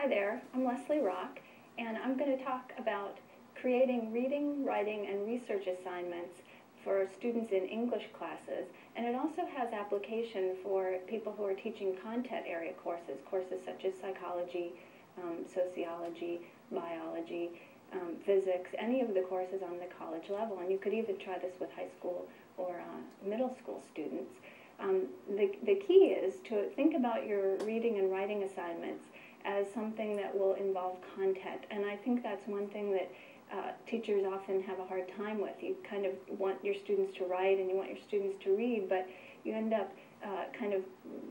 Hi there, I'm Leslie Rock, and I'm going to talk about creating reading, writing, and research assignments for students in English classes, and it also has application for people who are teaching content area courses, courses such as psychology, sociology, biology, physics, any of the courses on the college level, and you could even try this with high school or middle school students. The key is to think about your reading and writing assignments as something that will involve content, and I think that's one thing that teachers often have a hard time with. You kind of want your students to write and you want your students to read, but you end up kind of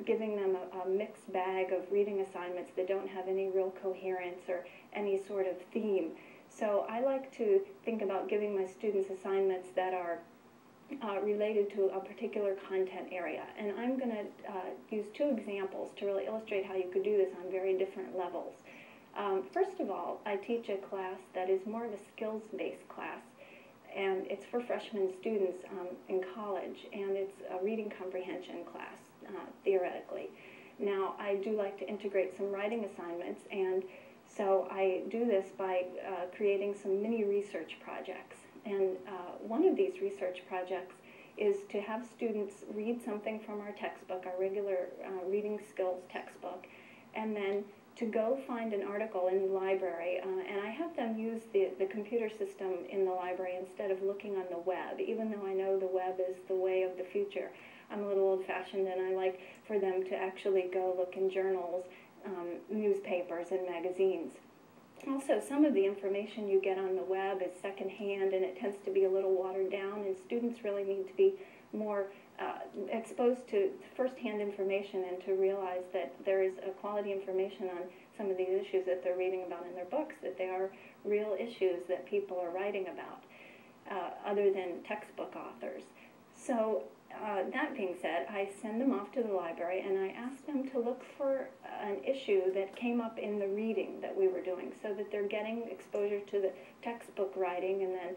giving them a mixed bag of reading assignments that don't have any real coherence or any sort of theme. So I like to think about giving my students assignments that are related to a particular content area. And I'm going to use two examples to really illustrate how you could do this on very different levels. First of all, I teach a class that is more of a skills-based class, and it's for freshman students in college, and it's a reading comprehension class, theoretically. Now, I do like to integrate some writing assignments, and so I do this by creating some mini research projects. And one of these research projects is to have students read something from our textbook, our regular reading skills textbook, and then to go find an article in the library, and I have them use the computer system in the library instead of looking on the web, even though I know the web is the way of the future. I'm a little old-fashioned, and I like for them to actually go look in journals, newspapers, and magazines. Also, some of the information you get on the web is secondhand, and it tends to be a little watered down, and students really need to be more exposed to first-hand information and to realize that there is a quality information on some of these issues that they're reading about in their books, that they are real issues that people are writing about, other than textbook authors. So that being said, I send them off to the library and I ask them to look for an issue that came up in the reading that we were doing, so that they're getting exposure to the textbook writing and then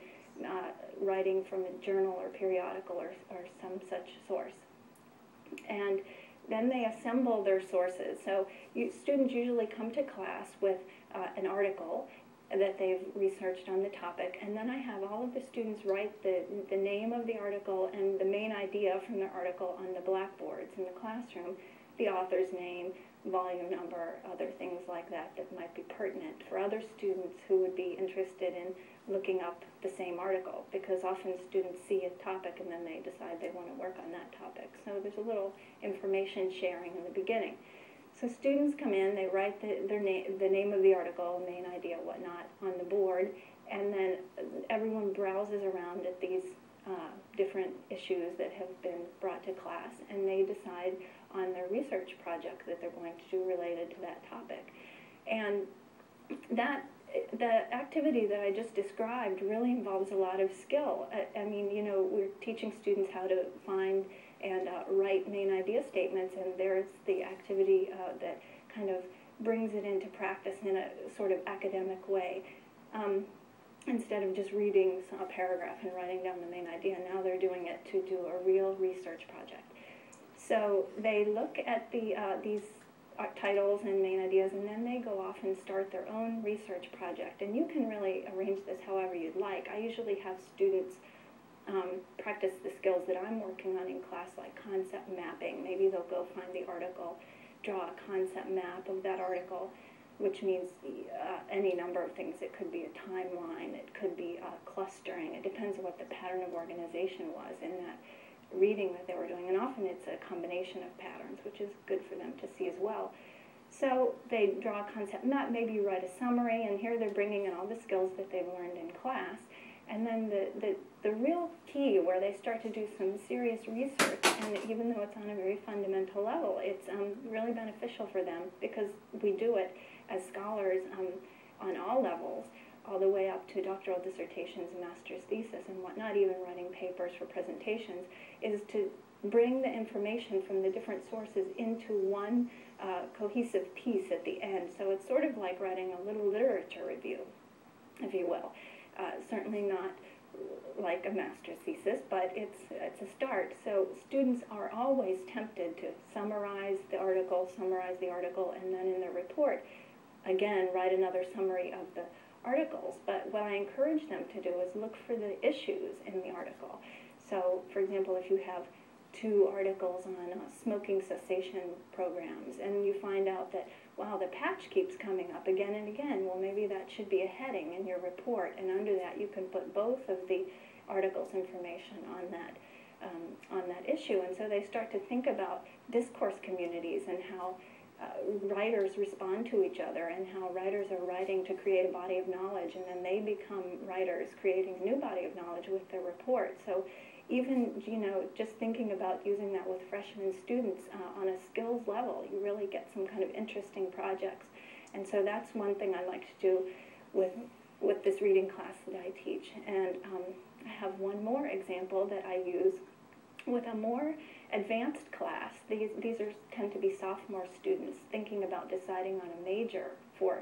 writing from a journal or periodical or some such source. And then they assemble their sources. So students usually come to class with an article that they've researched on the topic, and then I have all of the students write the name of the article and the main idea from the article on the blackboards in the classroom, the author's name, volume number, other things like that that might be pertinent for other students who would be interested in looking up the same article, because often students see a topic and then they decide they want to work on that topic. So there's a little information sharing in the beginning. So students come in, they write the name of the article, main idea, whatnot, on the board, and then everyone browses around at these different issues that have been brought to class, and they decide on their research project that they're going to do related to that topic. And the activity that I just described really involves a lot of skill. I mean, you know, we're teaching students how to find and write main idea statements, and there's the activity that kind of brings it into practice in a sort of academic way. Instead of just reading a paragraph and writing down the main idea, now they're doing it to do a real research project. So they look at these titles and main ideas, and then they go off and start their own research project. And you can really arrange this however you'd like. I usually have students practice the skills that I'm working on in class, like concept mapping. Maybe they'll go find the article, draw a concept map of that article, which means any number of things. It could be a timeline, it could be clustering. It depends on what the pattern of organization was in that reading that they were doing, and often it's a combination of patterns, which is good for them to see as well. So they draw a concept map, maybe write a summary, and here they're bringing in all the skills that they've learned in class. And then the real key, where they start to do some serious research, and even though it's on a very fundamental level, it's really beneficial for them, because we do it as scholars on all levels, all the way up to doctoral dissertations, master's thesis, and whatnot, even writing papers for presentations, is to bring the information from the different sources into one cohesive piece at the end. So it's sort of like writing a little literature review, if you will. Certainly not like a master's thesis, but it's a start. So students are always tempted to summarize the article, and then in their report again, write another summary of the articles. But what I encourage them to do is look for the issues in the article. So, for example, if you have 2 articles on smoking cessation programs, and you find out that, wow, the patch keeps coming up again and again, well, maybe that should be a heading in your report, and under that you can put both of the articles' information on that issue. And so they start to think about discourse communities and how writers respond to each other, and how writers are writing to create a body of knowledge, and then they become writers creating a new body of knowledge with their report. So even, just thinking about using that with freshman students on a skills level, you really get some kind of interesting projects. And so that's one thing I like to do with this reading class that I teach. And I have one more example that I use with a more advanced class. These tend to be sophomore students thinking about deciding on a major for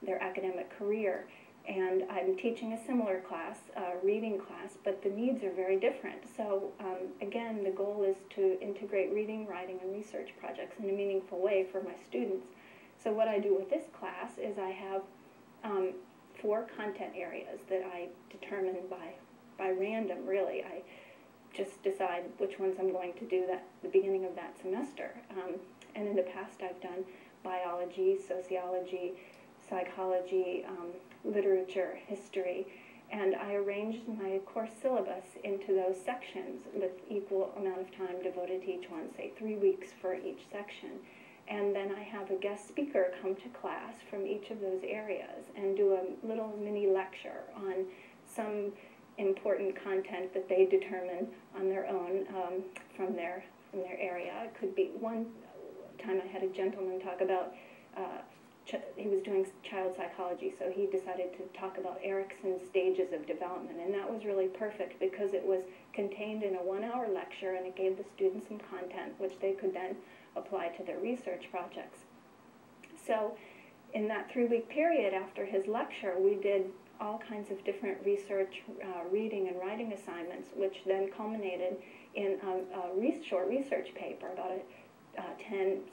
their academic career. And I'm teaching a similar class, a reading class, but the needs are very different. So again, the goal is to integrate reading, writing, and research projects in a meaningful way for my students. So what I do with this class is I have 4 content areas that I determine by random, really. I just decide which ones I'm going to do at the beginning of that semester. And in the past I've done biology, sociology, psychology, literature, history, and I arranged my course syllabus into those sections with equal amount of time devoted to each one, say 3 weeks for each section. And then I have a guest speaker come to class from each of those areas and do a little mini lecture on some important content that they determine on their own from their area. It could be, one time I had a gentleman talk about he was doing child psychology, so he decided to talk about Erikson's stages of development, and that was really perfect because it was contained in a 1-hour lecture, and it gave the students some content which they could then apply to their research projects. So in that 3-week period after his lecture, we did all kinds of different research, reading and writing assignments, which then culminated in a short research paper, about a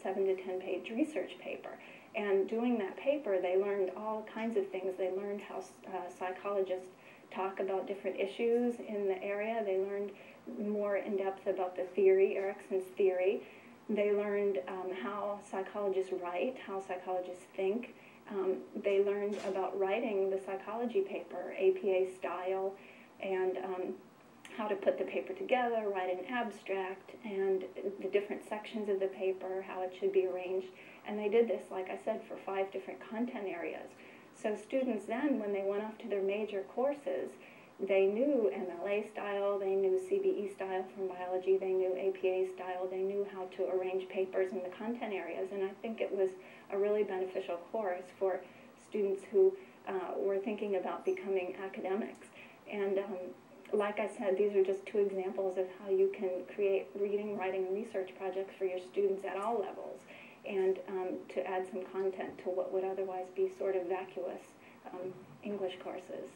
7 to 10 page research paper. And doing that paper, they learned all kinds of things. They learned how psychologists talk about different issues in the area. They learned more in depth about the theory, Erikson's theory. They learned how psychologists write, how psychologists think. They learned about writing the psychology paper, APA style, and how to put the paper together, write an abstract, and the different sections of the paper, how it should be arranged. And they did this, like I said, for 5 different content areas. So students then, when they went off to their major courses, they knew MLA style, they knew CBE style from biology, they knew APA style, they knew how to arrange papers in the content areas. And I think it was a really beneficial course for students who were thinking about becoming academics. And like I said, these are just 2 examples of how you can create reading, writing, and research projects for your students at all levels, and to add some content to what would otherwise be sort of vacuous English courses.